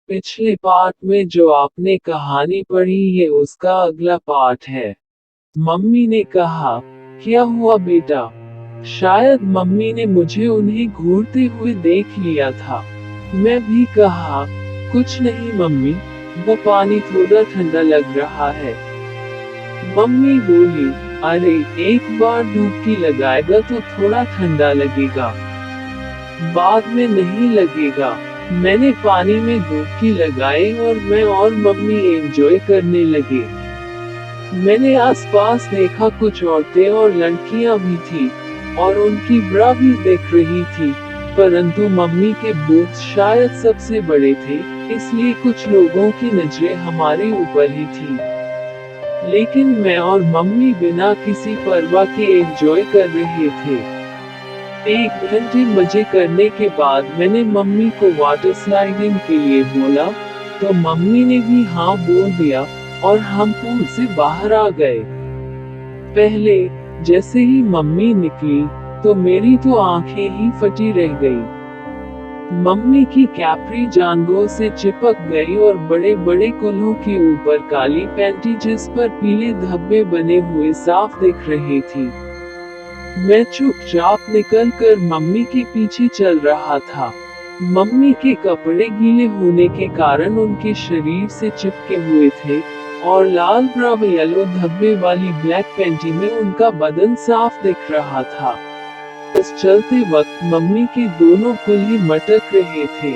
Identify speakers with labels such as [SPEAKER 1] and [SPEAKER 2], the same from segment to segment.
[SPEAKER 1] पिछले पार्ट में जो आपने कहानी पढ़ी ये उसका अगला पार्ट है। मम्मी ने कहा, क्या हुआ बेटा? शायद मम्मी ने मुझे उन्हें घूरते हुए देख लिया था। मैं भी कहा, कुछ नहीं मम्मी, वो पानी थोड़ा ठंडा लग रहा है। मम्मी बोली, अरे एक बार डुबकी लगाएगा तो थोड़ा ठंडा लगेगा, बाद में नहीं लगेगा। मैंने पानी में डुबकी लगाई और मैं और मम्मी एंजॉय करने लगे। मैंने आसपास देखा कुछ औरतें और लड़कियां भी थी और उनकी ब्रा भी दिख रही थी, परंतु मम्मी के बूट्स शायद सबसे बड़े थे, इसलिए कुछ लोगों की नजरें हमारे ऊपर ही थी। लेकिन मैं और मम्मी बिना किसी परवाह के एंजॉय कर रहे थे। 1 घंटे मजे करने के बाद मैंने मम्मी को वाटर स्लाइडिंग के लिए बोला, तो मम्मी ने भी हाँ बोल दिया और हम पूल से बाहर आ गए। पहले जैसे ही मम्मी निकली तो मेरी तो आंखें ही फटी रह गई। मम्मी की कैप्री जांघों से चिपक गई और बड़े बड़े कुल्हों के ऊपर काली पैंटी जिस पर पीले धब्बे बने हुए साफ दिख रहे थी। मैं चुपचाप निकलकर मम्मी के पीछे चल रहा था। मम्मी के कपड़े गीले होने के कारण उनके शरीर से चिपके हुए थे और लाल ब्राउन येलो धब्बे वाली ब्लैक पैंटी में उनका बदन साफ दिख रहा था। इस चलते वक्त मम्मी के दोनों कुल्हे मटक रहे थे।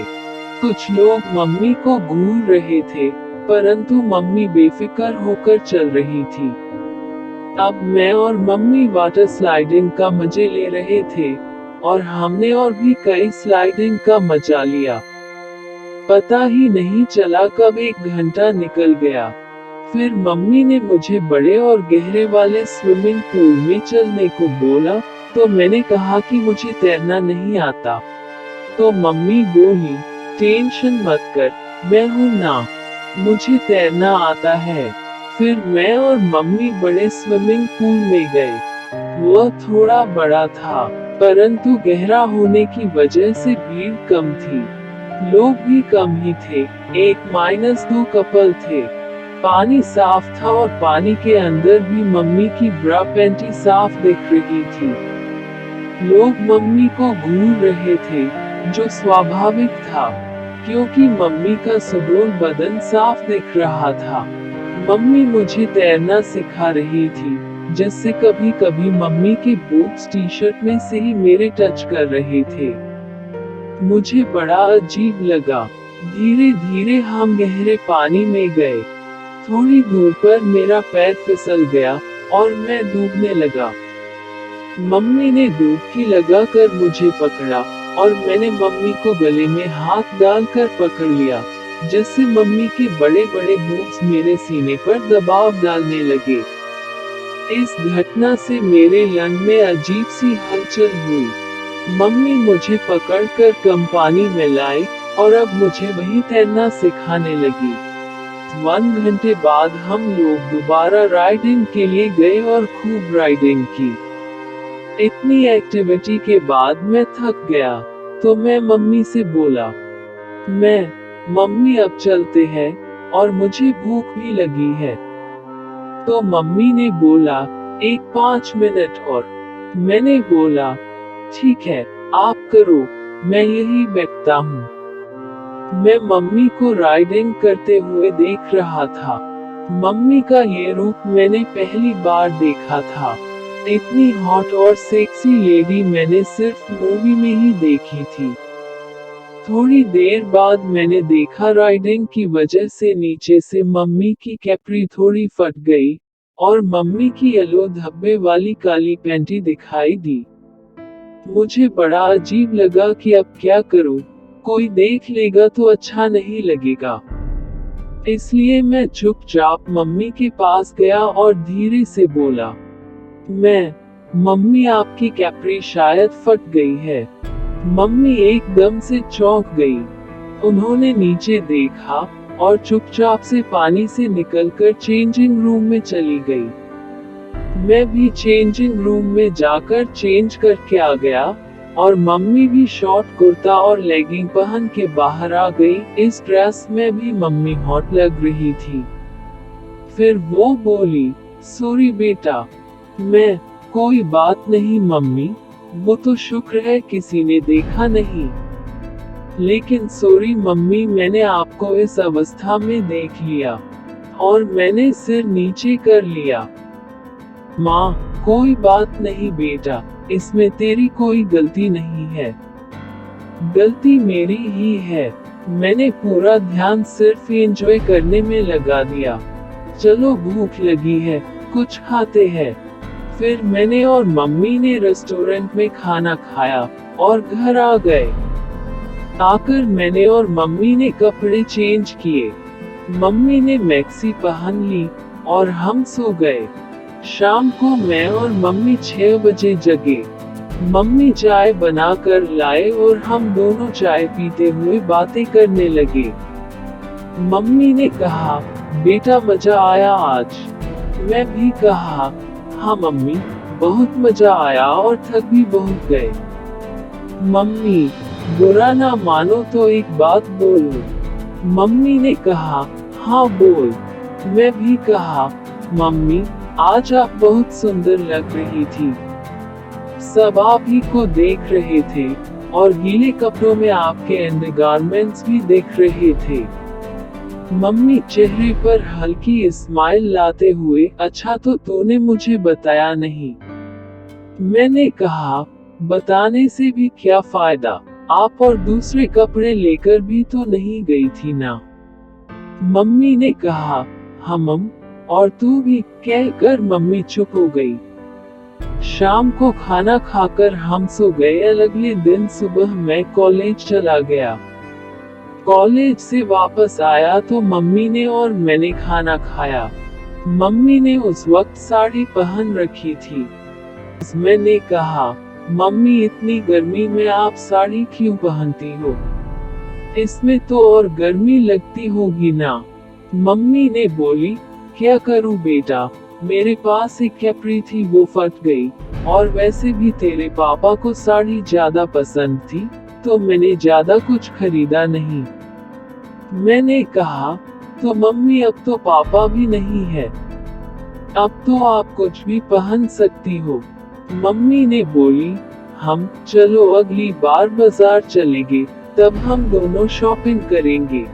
[SPEAKER 1] कुछ लोग मम्मी को घूर रहे थे, परंतु मम्मी बेफिक्र होकर चल रही थी। अब मैं और मम्मी वाटर स्लाइडिंग का मजे ले रहे थे और हमने और भी कई स्लाइडिंग का मजा लिया। पता ही नहीं चला कब 1 घंटा निकल गया। फिर मम्मी ने मुझे बड़े और गहरे वाले स्विमिंग पूल में चलने को बोला, तो मैंने कहा कि मुझे तैरना नहीं आता। तो मम्मी बोली, टेंशन मत कर, मैं हूँ ना, मुझे तैरना आता है। फिर मैं और मम्मी बड़े स्विमिंग पूल में गए। वह थोड़ा बड़ा था, परंतु गहरा होने की वजह से भीड़ कम थी। लोग भी कम ही थे, 1-2 कपल थे। पानी साफ था और पानी के अंदर भी मम्मी की ब्रा पैंटी साफ दिख रही थी। लोग मम्मी को घूर रहे थे, जो स्वाभाविक था, क्योंकि मम्मी का सुडौल बदन साफ दिख रहा था। मम्मी मुझे तैरना सिखा रही थी, जिससे कभी कभी मम्मी के बूट्स टी-शर्ट में से ही मेरे टच कर रहे थे। मुझे बड़ा अजीब लगा। धीरे धीरे हम गहरे पानी में गए। थोड़ी दूर पर मेरा पैर फिसल गया और मैं डूबने लगा। मम्मी ने डुबकी लगाकर मुझे पकड़ा और मैंने मम्मी को गले में हाथ डालकर पकड़ लिया, जिससे मम्मी के बड़े बड़े बूट्स मेरे सीने पर दबाव डालने लगे। इस घटना से मेरे लंग में अजीब सी हलचल हुई। मम्मी मुझे पकड़कर कम पानी में लाई और अब मुझे वही तैरना सिखाने लगी। 1 घंटे बाद हम लोग दोबारा राइडिंग के लिए गए और खूब राइडिंग की। इतनी एक्टिविटी के बाद मैं थक गया, तो मैं मम्मी से बोला, मम्मी अब चलते हैं और मुझे भूख भी लगी है। तो मम्मी ने बोला, 5 मिनट और। मैंने बोला, ठीक है, आप करो, मैं यही बैठता हूँ। मैं मम्मी को राइडिंग करते हुए देख रहा था। मम्मी का ये रूप मैंने पहली बार देखा था। इतनी हॉट और सेक्सी लेडी मैंने सिर्फ मूवी में ही देखी थी। थोड़ी देर बाद मैंने देखा राइडिंग की वजह से नीचे से मम्मी की कैप्री थोड़ी फट गई और मम्मी की येलो धब्बे वाली काली पैंटी दिखाई दी। मुझे बड़ा अजीब लगा कि अब क्या करूं, कोई देख लेगा तो अच्छा नहीं लगेगा। इसलिए मैं चुपचाप मम्मी के पास गया और धीरे से बोला, मम्मी आपकी कैप्री शायद फट गई है। मम्मी एकदम से चौंक गई। उन्होंने नीचे देखा और चुपचाप से पानी से निकलकर चेंजिंग रूम में चली गई। मैं भी चेंजिंग रूम में जाकर चेंज करके आ गया। और मम्मी भी शॉर्ट कुर्ता और लेगिंग पहन के बाहर आ गई। इस ड्रेस में भी मम्मी हॉट लग रही थी। फिर वो बोली, सॉरी बेटा। मैं, कोई बात नहीं मम्मी, वो तो शुक्र है किसी ने देखा नहीं। लेकिन सॉरी मम्मी, मैंने आपको इस अवस्था में देख लिया और मैंने सिर नीचे कर लिया। माँ, कोई बात नहीं बेटा, इसमें तेरी कोई गलती नहीं है। गलती मेरी ही है, मैंने पूरा ध्यान सिर्फ एंजॉय करने में लगा दिया। चलो भूख लगी है, कुछ खाते हैं। फिर मैंने और मम्मी ने रेस्टोरेंट में खाना खाया और घर आ गए। आकर मैंने और मम्मी ने कपड़े चेंज किए। मम्मी ने मैक्सी पहन ली और हम सो गए। शाम को मैं और मम्मी 6 बजे जगे। मम्मी चाय बनाकर लाए और हम दोनों चाय पीते हुए बातें करने लगे। मम्मी ने कहा, बेटा मजा आया आज। मैं भी कहा, हाँ मम्मी, बहुत मजा आया और थक भी बहुत गए। मम्मी, बुरा ना मानो तो एक बात बोलूं। मम्मी ने कहा, हाँ बोल। मैं भी कहा, मम्मी, आज आप बहुत सुंदर लग रही थी। सब आप ही को देख रहे थे और गीले कपड़ों में आपके अंडरगारमेंट्स भी दिख रहे थे। मम्मी चेहरे पर हल्की स्माइल लाते हुए, अच्छा तो तूने मुझे बताया नहीं। मैंने कहा, बताने से भी क्या फायदा, आप और दूसरे कपड़े लेकर भी तो नहीं गई थी ना। मम्मी ने कहा, हम और तू भी, कहकर मम्मी चुप हो गई। शाम को खाना खाकर हम सो गए। अगले दिन सुबह मैं कॉलेज चला गया। कॉलेज से वापस आया तो मम्मी ने और मैंने खाना खाया। मम्मी ने उस वक्त साड़ी पहन रखी थी। मैंने कहा, मम्मी इतनी गर्मी में आप साड़ी क्यों पहनती हो? इसमें तो और गर्मी लगती होगी ना। मम्मी ने बोली, क्या करूं बेटा, मेरे पास एक कैप्री थी, वो फट गई और वैसे भी तेरे पापा को साड़ी ज्यादा पसंद थी तो मैंने ज्यादा कुछ खरीदा नहीं। मैंने कहा, तो मम्मी अब तो पापा भी नहीं है, अब तो आप कुछ भी पहन सकती हो। मम्मी ने बोली, हम चलो अगली बार बाजार चलेंगे, तब हम दोनों शॉपिंग करेंगे।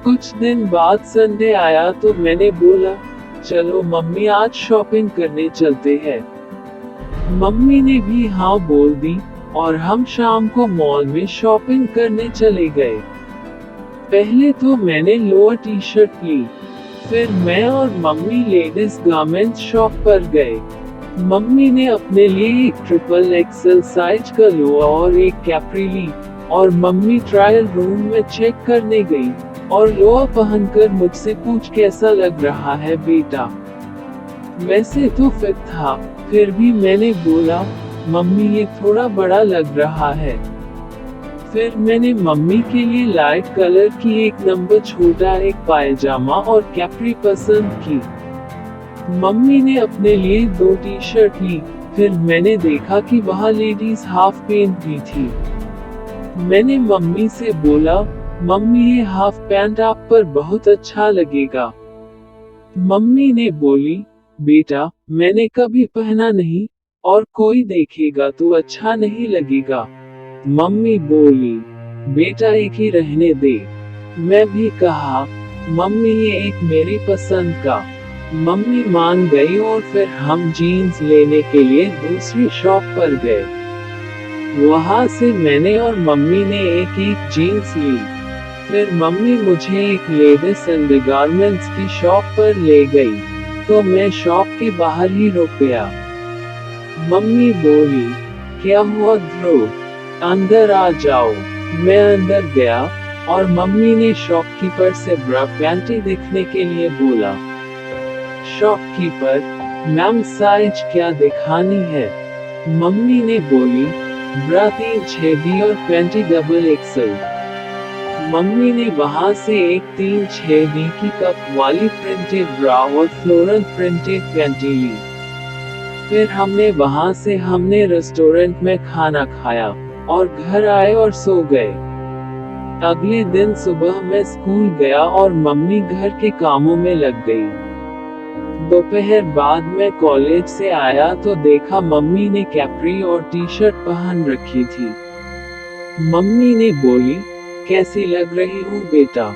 [SPEAKER 1] कुछ दिन बाद संडे आया तो मैंने बोला, चलो मम्मी आज शॉपिंग करने चलते हैं। मम्मी ने भी हाँ बोल दी और हम शाम को मॉल में शॉपिंग करने चले गए। पहले तो मैंने लोअर टी शर्ट ली, फिर मैं और मम्मी लेडीज गारमेंट शॉप पर गए। मम्मी ने अपने लिए एक ट्रिपल एक्सल साइज का लोअर और एक कैप्री ली और मम्मी ट्रायल रूम में चेक करने गई और लोअर पहनकर मुझसे पूछ, कैसा लग रहा है बेटा? वैसे तो फिट था, फिर भी मैंने बोला, मम्मी ये थोड़ा बड़ा लग रहा है। फिर मैंने मम्मी के लिए लाइट कलर की एक नंबर छोटा एक पायजामा और कैप्री पसंद की। मम्मी ने अपने लिए 2 टी शर्ट ली। फिर मैंने देखा कि वहाँ लेडीज हाफ पैंट भी थी। मैंने मम्मी से बोला, मम्मी ये हाफ पैंट आप पर बहुत अच्छा लगेगा। मम्मी ने बोली, बेटा मैंने कभी पहना नहीं और कोई देखेगा तो अच्छा नहीं लगेगा। मम्मी बोली, बेटा एक ही रहने दे। मैं भी कहा, मम्मी ये एक मेरी पसंद का। मम्मी मान गई और फिर हम जीन्स लेने के लिए दूसरी शॉप पर गए। वहाँ से मैंने और मम्मी ने एक जीन्स ली। फिर मम्मी मुझे एक लेडीज अंडरगारमेंट्स की शॉप पर ले गई, तो मैं शॉप के बाहर ही रुक गया। मम्मी बोली, क्या हुआ ध्रुव, अंदर आ जाओ। मैं अंदर गया और मम्मी ने शॉपकीपर से ब्रा पैंटी दिखने के लिए बोला। शॉपकीपर, मैम साइज क्या दिखानी है? मम्मी ने बोली, ब्रा 3/6D और पैंटी डबल एक्सल। मम्मी ने वहाँ से एक 3/6D की कप वाली प्रिंटेड ब्रा और फ्लोरल प्रिंटेड पैंटी ली। फिर हमने रेस्टोरेंट में खाना खाया और घर आए और सो गए। अगले दिन सुबह मैं स्कूल गया और मम्मी घर के कामों में लग गई। दोपहर बाद मैं कॉलेज से आया तो देखा मम्मी ने कैप्री और टी शर्ट पहन रखी थी। मम्मी ने बोली, कैसी लग रही हूँ बेटा?